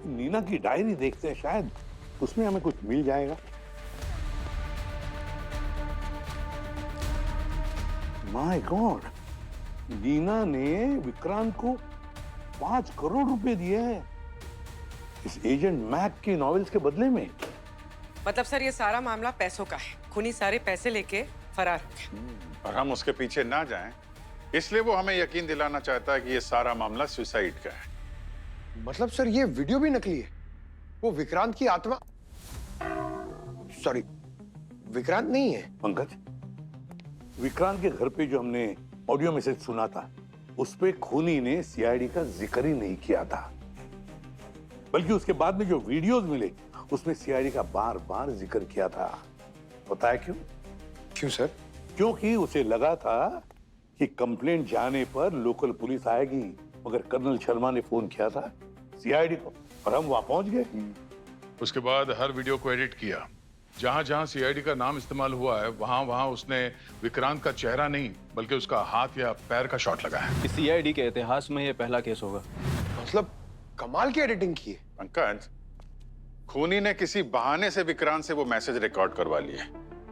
नीना की डायरी देखते हैं, शायद उसमें हमें कुछ मिल जाएगा। माय गॉड, नीना ने विक्रांत को 5 करोड़ रुपए दिए हैं इस एजेंट मैक की नॉवेल्स के बदले में। मतलब सर ये सारा मामला पैसों का है, खूनी सारे पैसे लेके फरार हो गया। और हम उसके पीछे ना जाएं, इसलिए वो हमें यकीन दिलाना चाहता है कि ये सारा मामला सुसाइड का है। मतलब सर ये वीडियो भी नकली है? वो विक्रांत की आत्मा, सॉरी, विक्रांत नहीं है। पंकज, विक्रांत के घर पे जो हमने ऑडियो मैसेज सुना था, उस पे खूनी ने सीआईडी का जिक्र ही नहीं किया था, बल्कि उसके बाद में जो वीडियोस मिले उसमें सीआईडी का बार बार जिक्र किया था। पता है क्यों? क्यों सर? क्योंकि उसे लगा था कि कंप्लेंट जाने पर लोकल पुलिस आएगी, मगर कर्नल शर्मा ने फोन किया था सीआईडी को और हम वहां पहुंच गए। उसके बाद हर वीडियो को एडिट किया, जहां जहां सीआईडी का नाम इस्तेमाल हुआ है वहां वहां उसने विक्रांत का चेहरा नहीं बल्कि उसका हाथ या पैर का शॉट लगाया है। सीआईडी के इतिहास में ये पहला केस होगा। मतलब कमाल की एडिटिंग की है। पंकज, खूनी ने किसी बहाने से विक्रांत से वो मैसेज रिकॉर्ड करवा लिए,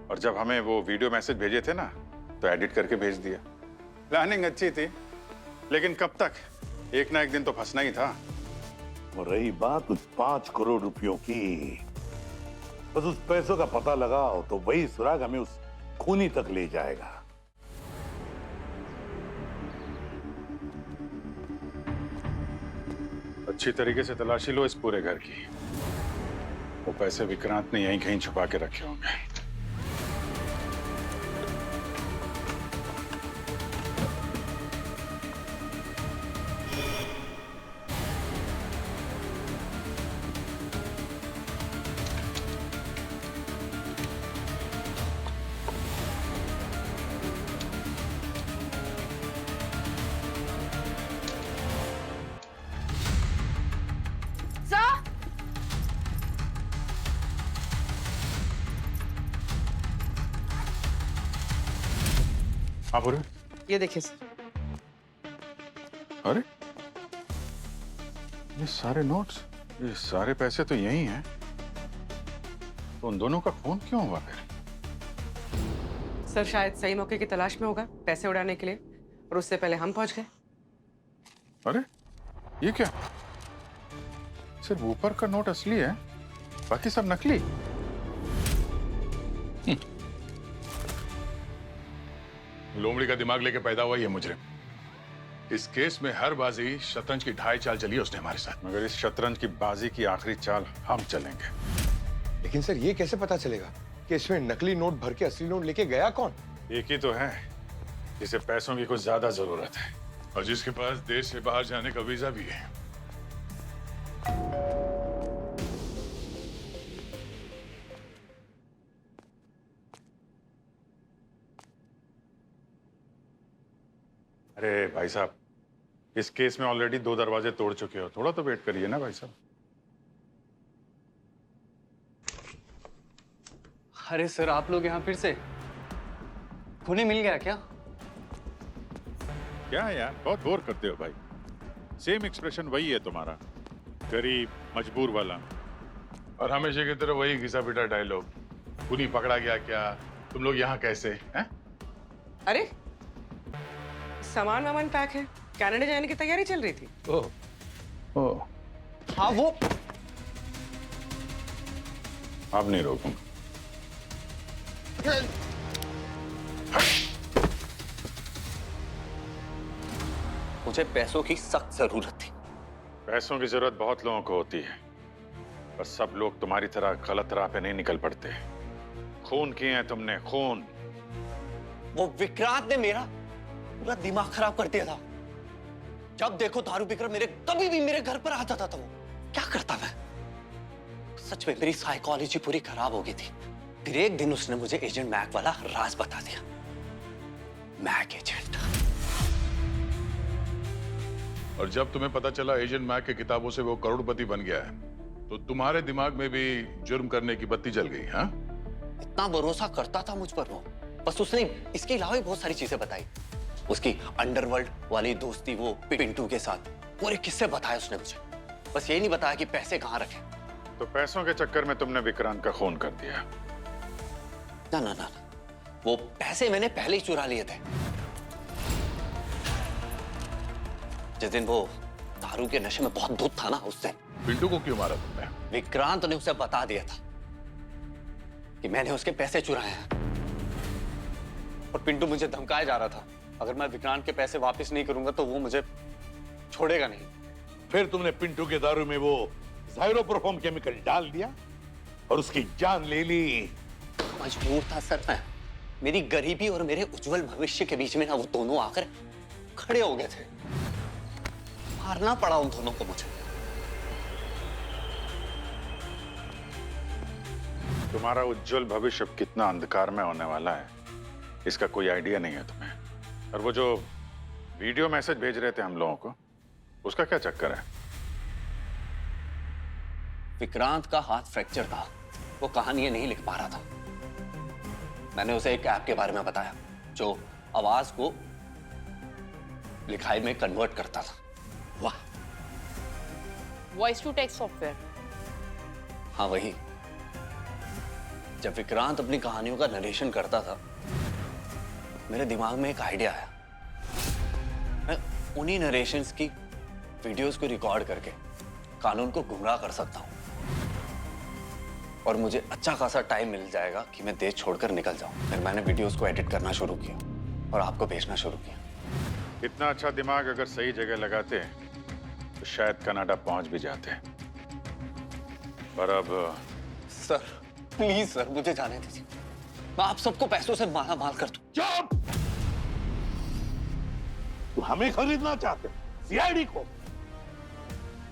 और जब हमें वो वीडियो मैसेज भेजे थे ना, तो एडिट करके भेज दिया। प्लानिंग अच्छी थी, लेकिन कब तक? एक ना एक दिन तो फंसना ही था। और रही बात उस 5 करोड़ रुपयों की, बस उस पैसों का पता लगाओ तो वही सुराग हमें उस खूनी तक ले जाएगा। अच्छी तरीके से तलाशी लो इस पूरे घर की। वो पैसे विक्रांत ने यहीं कहीं छुपा के रखे होंगे। हाँ बोले। ये देखिए सर। अरे ये सारे नोट्स, ये सारे पैसे तो यही हैं। तो उन दोनों का खून क्यों हुआ फिर? सर शायद सही मौके की तलाश में होगा पैसे उड़ाने के लिए, और उससे पहले हम पहुंच गए। अरे ये क्या? सिर्फ ऊपर का नोट असली है, बाकी सब नकली। लोमड़ी का दिमाग लेके पैदा हुआ ये मुजरिम। इस केस में हर बाजी शतरंज की ढाई चाल चली है उसने हमारे साथ। मगर इस शतरंज की बाजी की आखिरी चाल हम चलेंगे। लेकिन सर ये कैसे पता चलेगा कि इसमें नकली नोट भर के असली नोट लेके गया कौन? एक ही तो है जिसे पैसों की कुछ ज्यादा जरूरत है, और जिसके पास देश से बाहर जाने का वीजा भी है। अरे भाई साहब, इस केस में ऑलरेडी 2 दरवाजे तोड़ चुके हो, थोड़ा तो वेट करिए ना भाई साहब। अरे सर, आप लोग यहाँ फिर से? खूनी मिल गया क्या? क्या है यार, बहुत बोर करते हो भाई। सेम एक्सप्रेशन वही है तुम्हारा, गरीब मजबूर वाला। और हमेशा की तरह वही घिसा पिटा डायलॉग, खूनी पकड़ा गया क्या, तुम लोग यहाँ कैसे हैं? अरे सामान वामान पैक है, कनाडा जाने की तैयारी चल रही थी। ओह हाँ वो। अब नहीं रोकूंगा। मुझे पैसों की सख्त जरूरत थी। पैसों की जरूरत बहुत लोगों को होती है, पर सब लोग तुम्हारी तरह गलत राह पे नहीं निकल पड़ते। खून किए हैं तुमने, खून। वो विक्रांत ने मेरा पूरा दिमाग खराब कर दिया था। जब देखो दारू पीकर कभी भी मेरे घर पर आ जाता था। वो क्या करता मैं? सच में मेरी साइकोलॉजी पूरी खराब हो गई थी। फिर एक दिन उसने मुझे एजेंट मैक वाला राज बता दिया। Mac agent. और जब तुम्हें पता चला एजेंट मैक के किताबों से वो करोड़पति बन गया है, तो तुम्हारे दिमाग में भी जुर्म करने की बत्ती जल गई। हाँ, इतना भरोसा करता था मुझ पर वो। बस उसने इसके अलावा भी बहुत सारी चीजें बताई। उसकी अंडरवर्ल्ड वाली दोस्ती वो पिंटू के साथ, पूरे किस्से बताए उसने मुझे। बस यही नहीं बताया कि पैसे कहाँ रखे। तो पैसों के चक्कर में तुमने विक्रांत का खून कर दिया? ना ना ना, वो पैसे मैंने पहले ही चुरा लिए थे। जिस दिन वो दारू के नशे में बहुत धुत था ना, उस दिन। पिंटू को क्यों मारा तुमने? विक्रांत ने उसे बता दिया था कि मैंने उसके पैसे चुराए हैं। और पिंटू मुझे धमकाया जा रहा था, अगर मैं विक्रांत के पैसे वापस नहीं करूंगा तो वो मुझे छोड़ेगा नहीं। फिर तुमने पिंटू के दारू में वो ज़ाइरोप्रोफॉर्म केमिकल डाल दिया और उसकी जान ले ली। मजबूर था सर मैं। मेरी गरीबी और मेरे उज्जवल भविष्य के बीच में ना वो दोनों आकर खड़े हो गए थे। मारना पड़ा उन दोनों को मुझे। तुम्हारा उज्जवल भविष्य कितना अंधकार में होने वाला है, इसका कोई आइडिया नहीं है तुम्हें। और वो जो वीडियो मैसेज भेज रहे थे हम लोगों को, उसका क्या चक्कर है? विक्रांत का हाथ फ्रैक्चर था, वो कहानियां नहीं लिख पा रहा था। मैंने उसे एक ऐप के बारे में बताया जो आवाज को लिखाई में कन्वर्ट करता था। वाह, वॉइस टू टेक्स्ट सॉफ्टवेयर। हाँ वही। जब विक्रांत अपनी कहानियों का नरेशन करता था, मेरे दिमाग में एक आइडिया आया। मैं उन्हीं नरेशंस की वीडियोस को रिकॉर्ड करके कानून को गुमराह कर सकता हूं और मुझे अच्छा खासा टाइम मिल जाएगा कि मैं देश छोड़कर निकल जाऊं। फिर मैंने वीडियोस को एडिट करना शुरू किया और आपको भेजना शुरू किया। इतना अच्छा दिमाग अगर सही जगह लगाते तो शायद कनाडा पहुंच भी जाते। पर अब सर प्लीज सर, मुझे जाने दीजिए। मैं आप सबको पैसों से माला माल कर दूं। चुप! तू हमें खरीदना चाहते? सीआईडी को?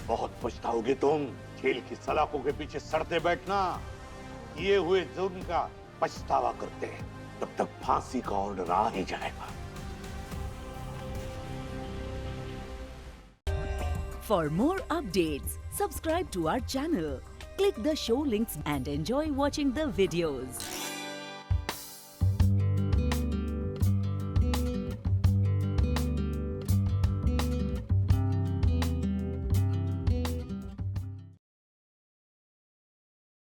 बहुत पछताओगे तुम। जेल की सलाखों के पीछे सड़ते बैठना। किए हुए जुर्म का पछतावा करते हैं, तब तक फांसी का ऑर्डर आ ही जाएगा। For more updates, subscribe to our channel, click the show links and enjoy watching the videos.